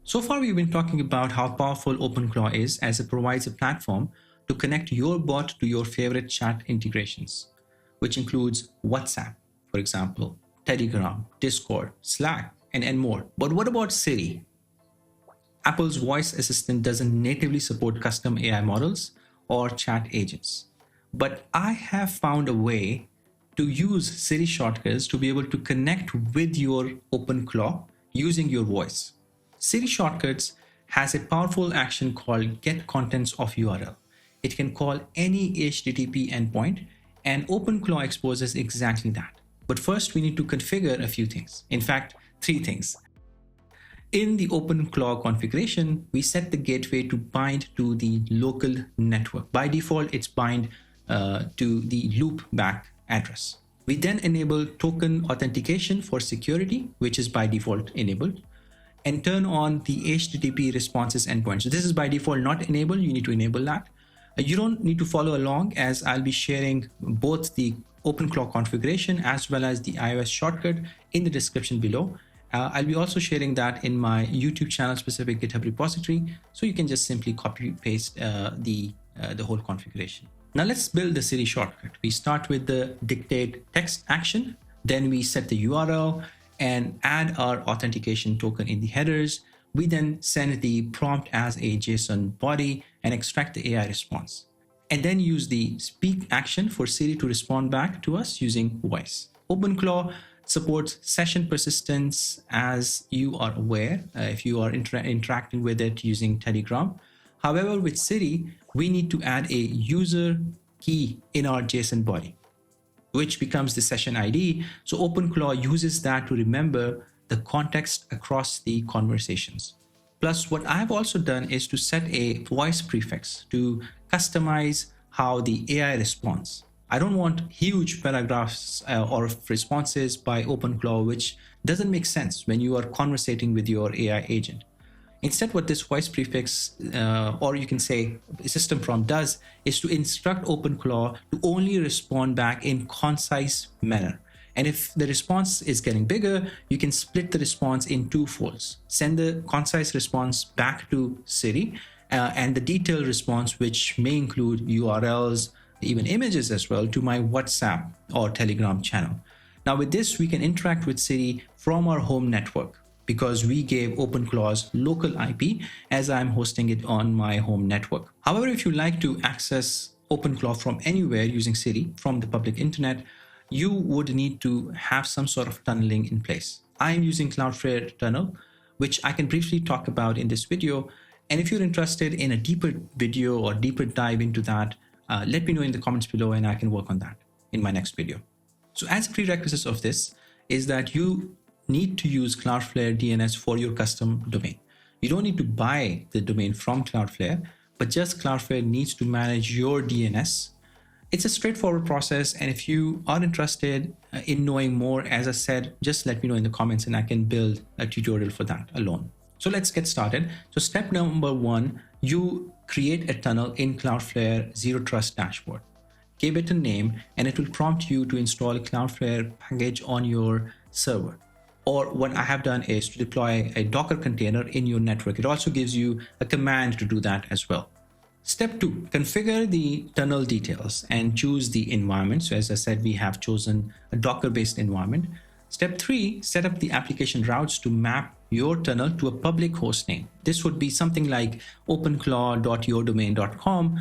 So far, we've been talking about how powerful OpenClaw is as it provides a platform to connect your bot to your favorite chat integrations, which includes WhatsApp, for example, Telegram, Discord, Slack, and more. But what about Siri? Apple's voice assistant doesn't natively support custom AI models or chat agents. But I have found a way to use Siri Shortcuts to be able to connect with your OpenClaw using your voice. Siri Shortcuts has a powerful action called get contents of URL. It can call any HTTP endpoint, and OpenClaw exposes exactly that. But first, we need to configure a few things. In fact, 3 things. In the OpenClaw configuration, we set the gateway to bind to the local network. By default, it's bind to the loopback address. We then enable token authentication for security, which is by default enabled, and turn on the HTTP responses endpoint. So this is by default not enabled. You need to enable that. You don't need to follow along, as I'll be sharing both the OpenClaw configuration as well as the iOS shortcut in the description below. I'll be also sharing that in my YouTube channel specific GitHub repository, so you can just simply copy paste the whole configuration. Now let's build the Siri shortcut. We start with the dictate text action, then we set the URL and add our authentication token in the headers. We then send the prompt as a JSON body and extract the AI response, and then use the speak action for Siri to respond back to us using voice. OpenClaw supports session persistence, as you are aware, if you are interacting with it using Telegram. However, with Siri, we need to add a user key in our JSON body, which becomes the session ID. So OpenClaw uses that to remember the context across the conversations. Plus, what I've also done is to set a voice prefix to customize how the AI responds. I don't want huge paragraphs or responses by OpenClaw, which doesn't make sense when you are conversating with your AI agent. Instead, what this voice prefix, or you can say system prompt, does is to instruct OpenClaw to only respond back in concise manner. And if the response is getting bigger, you can split the response in 2 folds. Send the concise response back to Siri and the detailed response, which may include URLs, even images as well, to my WhatsApp or Telegram channel. Now with this, we can interact with Siri from our home network because we gave OpenClaw's local IP as I'm hosting it on my home network. However, if you like to access OpenClaw from anywhere using Siri from the public internet, you would need to have some sort of tunneling in place. I'm using Cloudflare tunnel, which I can briefly talk about in this video. And if you're interested in a deeper video or deeper dive into that, let me know in the comments below and I can work on that in my next video. So as prerequisites of this is that you need to use Cloudflare DNS for your custom domain. You don't need to buy the domain from Cloudflare, but just Cloudflare needs to manage your DNS. It's a straightforward process, and if you are interested in knowing more, as I said, just let me know in the comments and I can build a tutorial for that alone. So let's get started. So step number 1, you create a tunnel in Cloudflare Zero Trust dashboard. Give it a name and it will prompt you to install a Cloudflare package on your server. Or what I have done is to deploy a Docker container in your network. It also gives you a command to do that as well. Step 2, configure the tunnel details and choose the environment. So as I said, we have chosen a Docker-based environment. Step 3, set up the application routes to map your tunnel to a public host name. This would be something like openclaw.yourdomain.com.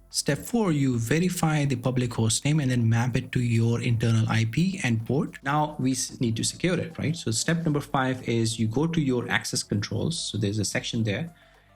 Step 4, you verify the public host name and then map it to your internal IP and port. Now we need to secure it, right? So step number 5 is you go to your access controls. So there's a section there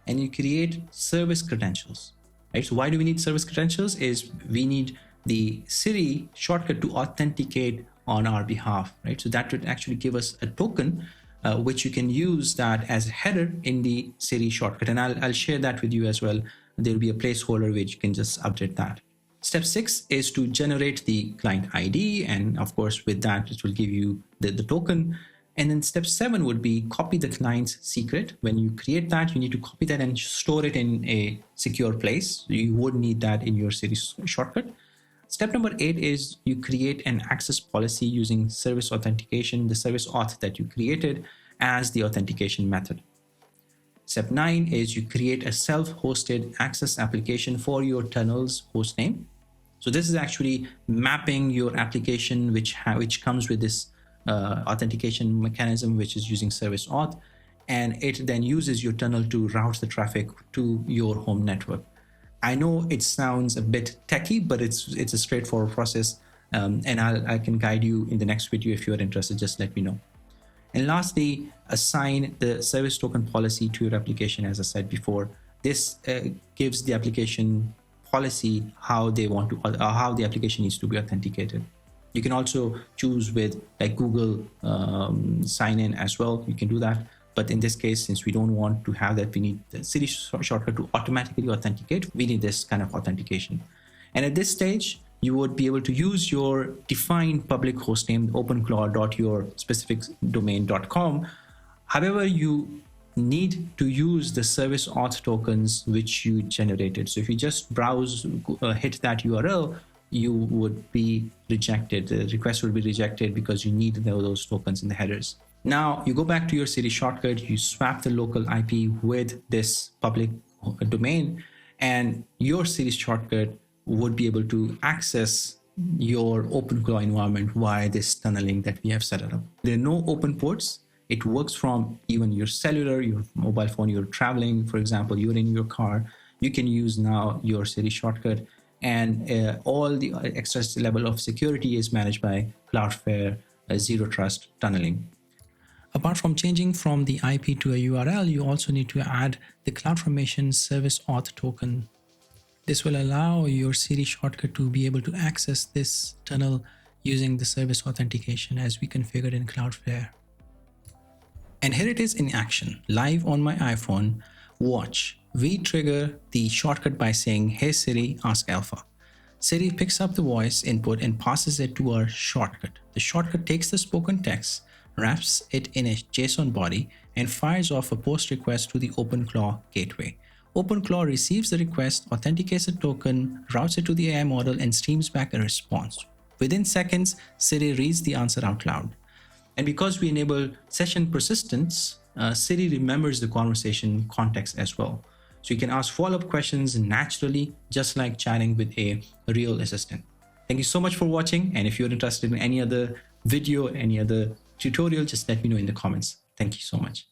and you create service credentials, right? So why do we need service credentials? Is we need the Siri shortcut to authenticate on our behalf, right? So that would actually give us a token, which you can use that as a header in the Siri shortcut. And I'll share that with you as well. There will be a placeholder which you can just update that. Step 6 is to generate the client ID. And of course, with that, it will give you the token. And then step 7 would be copy the client's secret. When you create that, you need to copy that and store it in a secure place. You would need that in your Siri shortcut. Step number 8 is you create an access policy using service authentication, the service auth that you created as the authentication method. Step 9 is you create a self-hosted access application for your tunnel's hostname. So this is actually mapping your application, which comes with this authentication mechanism, which is using service auth, and it then uses your tunnel to route the traffic to your home network. I know it sounds a bit techy, but it's a straightforward process, and I can guide you in the next video. If you're interested, just let me know. And lastly, assign the service token policy to your application. As I said before, this gives the application policy how they want to, how the application needs to be authenticated. You can also choose with like Google sign in as well. You can do that. But in this case, since we don't want to have that, we need the Siri shortcut to automatically authenticate. We need this kind of authentication. And at this stage, you would be able to use your defined public hostname, openClaw.your-specific-domain.com. However, you need to use the service auth tokens which you generated. So if you just browse, hit that URL, you would be rejected. The request will be rejected because you need those tokens in the headers. Now you go back to your Siri shortcut, you swap the local IP with this public domain, and your Siri shortcut would be able to access your OpenClaw environment via this tunneling that we have set up. There are no open ports. It works from even your cellular, your mobile phone, you're traveling, for example, you're in your car, you can use now your Siri shortcut, and all the extra level of security is managed by Cloudflare Zero Trust tunneling. Apart from changing from the IP to a URL, you also need to add the CloudFormation service auth token. This will allow your Siri shortcut to be able to access this tunnel using the service authentication as we configured in Cloudflare. And here it is in action, live on my iPhone. Watch. We trigger the shortcut by saying, "Hey Siri, ask Alpha." Siri picks up the voice input and passes it to our shortcut. The shortcut takes the spoken text, wraps it in a JSON body, and fires off a post request to the OpenClaw gateway. OpenClaw receives the request, authenticates the token, routes it to the AI model, and streams back a response. Within seconds, Siri reads the answer out loud. And because we enable session persistence, Siri remembers the conversation context as well. So you can ask follow-up questions naturally, just like chatting with a real assistant. Thank you so much for watching. And if you're interested in any other video, any other tutorial, just let me know in the comments. Thank you so much.